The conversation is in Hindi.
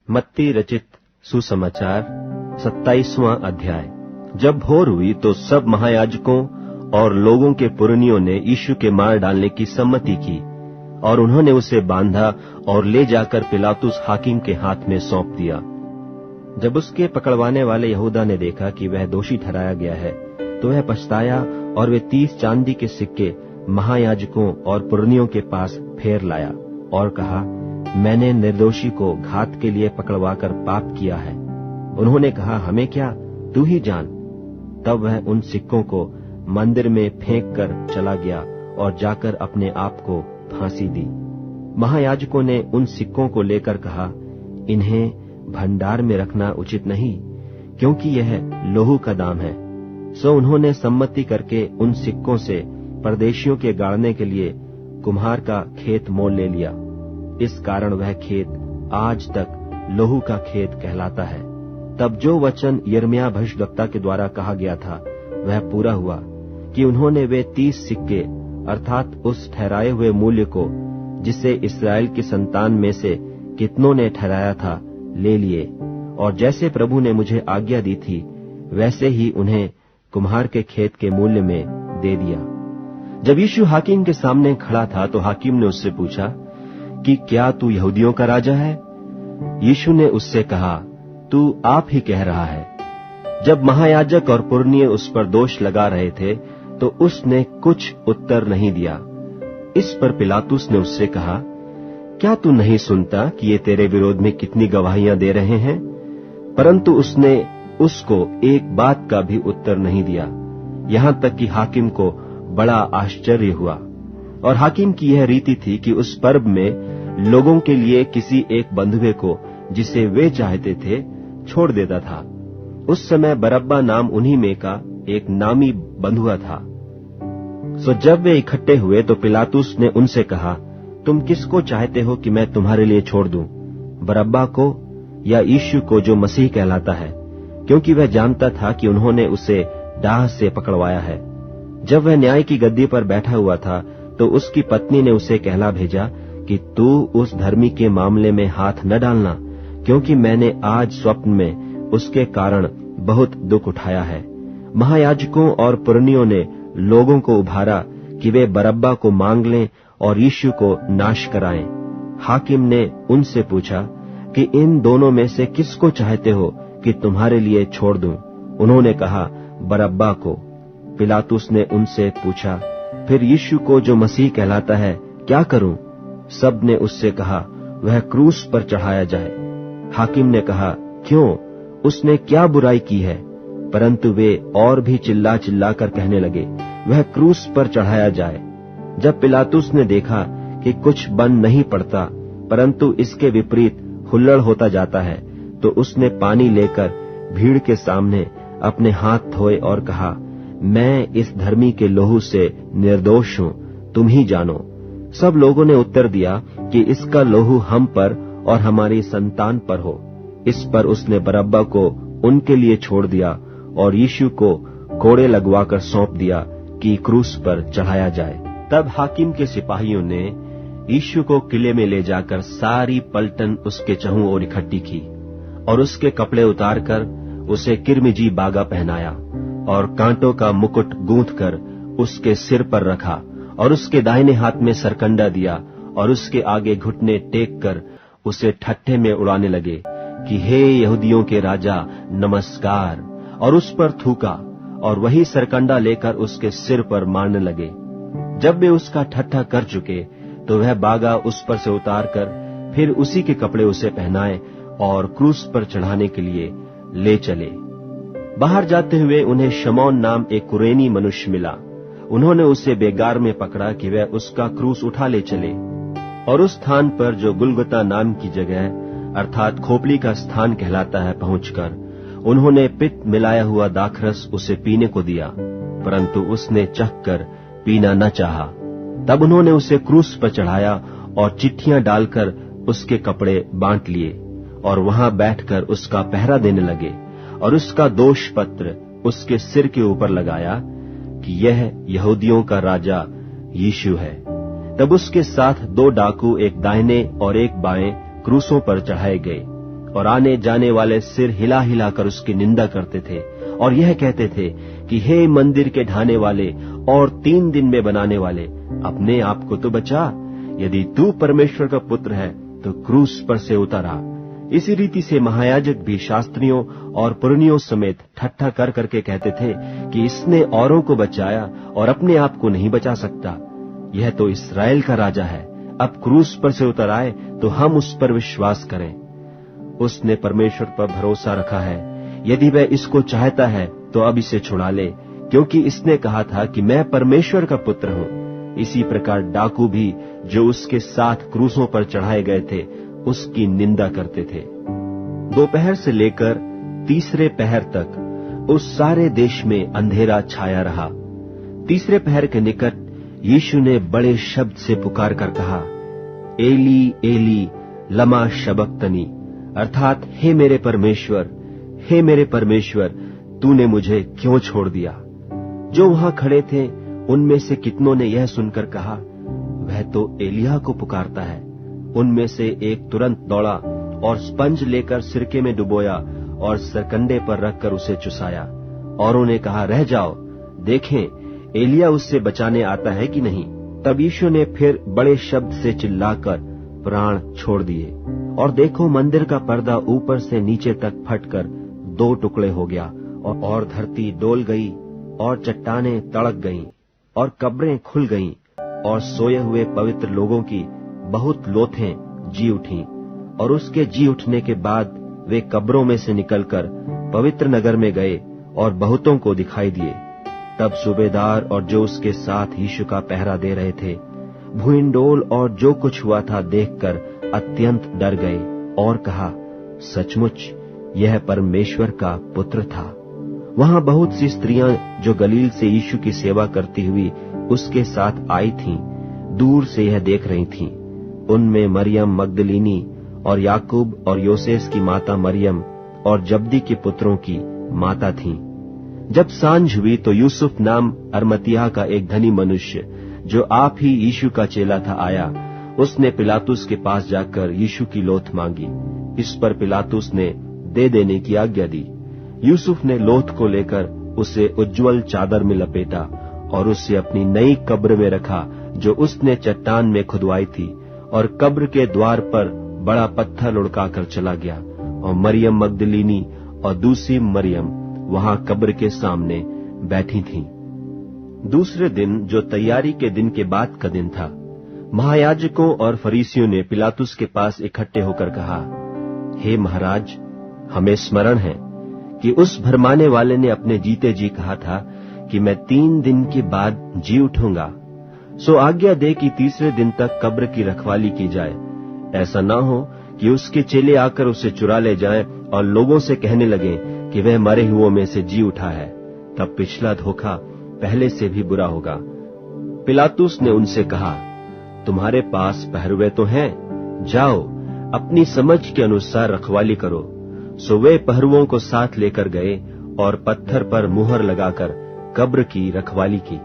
मत्ती रचित सुसमाचार 27वां अध्याय। जब भोर हुई तो सब महायाजकों और लोगों के पुरनियों ने यीशु के मार डालने की सम्मति की और उन्होंने उसे बांधा और ले जाकर पिलातुस हाकिम के हाथ में सौंप दिया। जब उसके पकड़वाने वाले यहूदा ने देखा कि वह दोषी ठहराया गया है तो वह पछताया और वे 30 चांदी के सिक्के महायाजकों और पुरनियों के पास फेर लाया और कहा, मैंने निर्दोषी को घात के लिए पकड़वाकर पाप किया है। उन्होंने कहा, हमें क्या, तू ही जान। तब वह उन सिक्कों को मंदिर में फेंक कर चला गया और जाकर अपने आप को फांसी दी। महायाजकों ने उन सिक्कों को लेकर कहा, इन्हें भंडार में रखना उचित नहीं, क्योंकि यह लोहू का दाम है। सो उन्होंने सम्मति करके उन सिक्कों से परदेशियों के गाड़ने के लिए कुम्हार का खेत मोल ले लिया। इस कारण वह खेत आज तक लोहू का खेत कहलाता है। तब जो वचन यिर्मयाह भविष्यद्वक्ता के द्वारा कहा गया था वह पूरा हुआ कि उन्होंने वे 30 सिक्के अर्थात उस ठहराए हुए मूल्य को जिसे इस्राएल की संतान में से कितनों ने ठहराया था ले लिए, और जैसे प्रभु ने मुझे आज्ञा दी थी वैसे ही उन्हें कुम्हार के खेत के मूल्य में दे दिया। जब यीशु हाकिम के सामने खड़ा था तो हाकिम ने उससे पूछा कि क्या तू यहूदियों का राजा है? यीशु ने उससे कहा, तू आप ही कह रहा है। जब महायाजक और पुरनिये उस पर दोष लगा रहे थे तो उसने कुछ उत्तर नहीं दिया। इस पर पिलातुस ने उससे कहा, क्या तू नहीं सुनता कि ये तेरे विरोध में कितनी गवाहियां दे रहे हैं? परंतु उसने उसको एक बात का भी उत्तर नहीं दिया। यहां तक कि हाकिम को बड़ा आश्चर्य हुआ। और हाकिम की यह रीति थी कि उस पर्व में लोगों के लिए किसी एक बंधुए को जिसे वे चाहते थे छोड़ देता था। उस समय बरअब्बा नाम उन्हीं में का एक नामी बंधुआ था। सो जब वे इकट्ठे हुए तो पिलातुस ने उनसे कहा, तुम किसको चाहते हो कि मैं तुम्हारे लिए छोड़ दूं, बरअब्बा को या यीशु को जो मसीह कहलाता है? क्योंकि वह जानता था कि उन्होंने उसे डाह से पकड़वाया है। जब वह न्याय की गद्दी पर बैठा हुआ था तो उसकी पत्नी ने उसे कहला भेजा कि तू उस धर्मी के मामले में हाथ न डालना, क्योंकि मैंने आज स्वप्न में उसके कारण बहुत दुख उठाया है। महायाजकों और पुरनियों ने लोगों को उभारा कि वे बरअब्बा को मांग लें और यीशु को नाश कराएं। हाकिम ने उनसे पूछा कि इन दोनों में से किसको चाहते हो कि तुम्हारे लिए छोड़ दूं? उन्होंने कहा, बरअब्बा को। पिलातुस ने उनसे पूछा, फिर यीशु को जो मसीह कहलाता है क्या करूं? सब ने उससे कहा, वह क्रूस पर चढ़ाया जाए। हाकिम ने कहा, क्यों, उसने क्या बुराई की है? परंतु वे और भी चिल्ला चिल्ला कर कहने लगे, वह क्रूस पर चढ़ाया जाए। जब पिलातुस ने देखा कि कुछ बन नहीं पड़ता परंतु इसके विपरीत हुल्लड़ होता जाता है, तो उसने पानी लेकर भीड़ के सामने अपने हाथ धोए और कहा, मैं इस धर्मी के लोहू से निर्दोष हूं, तुम ही जानो। सब लोगों ने उत्तर दिया कि इसका लोहू हम पर और हमारी संतान पर हो। इस पर उसने बरअब्बा को उनके लिए छोड़ दिया और यीशु को कोड़े लगवाकर सौंप दिया कि क्रूस पर चढ़ाया जाए। तब हाकिम के सिपाहियों ने यीशु को किले में ले जाकर सारी पलटन उसके चहुं ओर इकट्ठी की और उसके कपड़े उतारकर उसे किरमिजी बागा पहनाया और कांटों का मुकुट गूंथकर उसके सिर पर रखा और उसके दाहिने हाथ में सरकंडा दिया और उसके आगे घुटने टेक कर उसे ठट्ठे में उड़ाने लगे कि हे यहूदियों के राजा नमस्कार, और उस पर थूका और वही सरकंडा लेकर उसके सिर पर मारने लगे। जब वे उसका ठट्ठा कर चुके तो वह बागा उस पर से उतारकर फिर उसी के कपड़े उसे पहनाए और क्रूस पर चढ़ाने के लिए ले चले। बाहर जाते हुए उन्हें शमौन नाम एक कुरेनी मनुष्य मिला। उन्होंने उसे बेगार में पकड़ा कि वह उसका क्रूस उठा ले चले, और उस स्थान पर जो गुलगुता नाम की जगह अर्थात खोपड़ी का स्थान कहलाता है पहुंचकर उन्होंने पित्त मिलाया हुआ दाखरस उसे पीने को दिया, परंतु उसने चखकर पीना न चाहा। तब उन्होंने उसे क्रूस पर चढ़ाया और चिट्ठियां डालकर उसके कपड़े बांट लिए और वहां बैठकर उसका पहरा देने लगे और उसका दोष पत्र उसके सिर के ऊपर लगाया कि यह यहूदियों का राजा यीशु है। तब उसके साथ 2 डाकू एक दाहिने और एक बाएं क्रूसों पर चढ़ाए गए। और आने जाने वाले सिर हिला हिला कर उसकी निंदा करते थे और यह कहते थे कि हे मंदिर के ढाने वाले और 3 दिन में बनाने वाले, अपने आप को तो बचा। यदि तू परमेश्वर का पुत्र है तो क्रूस पर से उतर आ। इसी रीति से महायाजक भी शास्त्रियों और पुरनियों समेत ठट्ठा कर करके कहते थे कि इसने औरों को बचाया और अपने आप को नहीं बचा सकता। यह तो इस्राएल का राजा है, अब क्रूस पर से उतर आए तो हम उस पर विश्वास करें। उसने परमेश्वर पर भरोसा रखा है, यदि वह इसको चाहता है तो अब इसे छुड़ा ले, क्योंकि इसने कहा था कि मैं परमेश्वर का पुत्र हूं। इसी प्रकार डाकू भी जो उसके साथ क्रूसों पर चढ़ाए गए थे उसकी निंदा करते थे। दोपहर से लेकर तीसरे पहर तक उस सारे देश में अंधेरा छाया रहा। तीसरे पहर के निकट यीशु ने बड़े शब्द से पुकार कर कहा, एली एली लमा शबक्तनी, अर्थात हे मेरे परमेश्वर, तूने मुझे क्यों छोड़ दिया। जो वहां खड़े थे उनमें से कितनों ने यह सुनकर कहा, वह तो एलिय्याह को पुकारता है। उनमें से एक तुरंत दौड़ा और स्पंज लेकर सिरके में डुबोया और सरकंडे पर रखकर उसे चुसाया। औरों ने कहा, रह जाओ, देखें एलिय्याह उससे बचाने आता है कि नहीं। तब यीशु ने फिर बड़े शब्द से चिल्लाकर प्राण छोड़ दिए, और देखो मंदिर का पर्दा ऊपर से नीचे तक फटकर 2 टुकड़े हो गया, और धरती डोल गई और चट्टानें तड़क गईं और कब्रें खुल गईं, और सोए हुए पवित्र लोगों की बहुत लोथें जी उठीं। और उसके जी उठने के बाद वे कब्रों में से निकलकर पवित्र नगर में गए और बहुतों को दिखाई दिए। तब सूबेदार और जो उसके साथ यीशु का पहरा दे रहे थे भूइंडोल और जो कुछ हुआ था देखकर अत्यंत डर गए और कहा, सचमुच यह परमेश्वर का पुत्र था। वहां बहुत सी स्त्रियां जो गलील से यीशु की सेवा करती हुई उसके साथ आई थीं, दूर से यह देख रही थीं। उनमें मरियम मगदलीनी और याकूब और योसेस की माता मरियम और जब्दी के पुत्रों की माता थीं। जब सांझ हुई तो यूसुफ नाम अरमतियाह का एक धनी मनुष्य जो आप ही यीशु का चेला था आया। उसने पिलातुस के पास जाकर यीशु की लोथ मांगी। इस पर पिलातुस ने दे देने की आज्ञा दी। यूसुफ ने लोथ को लेकर उसे उज्ज्वल चादर में लपेटा और उसे अपनी नई कब्र में रखा जो उसने चट्टान में खुदवाई थी, और कब्र के द्वार पर बड़ा पत्थर लुढ़काकर चला गया। और मरियम मगदलीनी और दूसरी मरियम वहां कब्र के सामने बैठी थीं। दूसरे दिन जो तैयारी के दिन के बाद का दिन था, महायाजकों और फरीसियों ने पिलातुस के पास इकट्ठे होकर कहा, हे महाराज, हमें स्मरण है कि उस भरमाने वाले ने अपने जीते जी कहा था कि मैं 3 दिन के बाद जी उठूंगा। सो आज्ञा दे कि तीसरे दिन तक कब्र की रखवाली की जाए, ऐसा न हो कि उसके चेले आकर उसे चुरा ले जाएं और लोगों से कहने लगे कि वह मरे हुओं में से जी उठा है। तब पिछला धोखा पहले से भी बुरा होगा। पिलातुस ने उनसे कहा, तुम्हारे पास पहरुए तो हैं, जाओ अपनी समझ के अनुसार रखवाली करो। सो वे पहरुओं को साथ लेकर गए और पत्थर पर मुहर लगाकर कब्र की रखवाली की।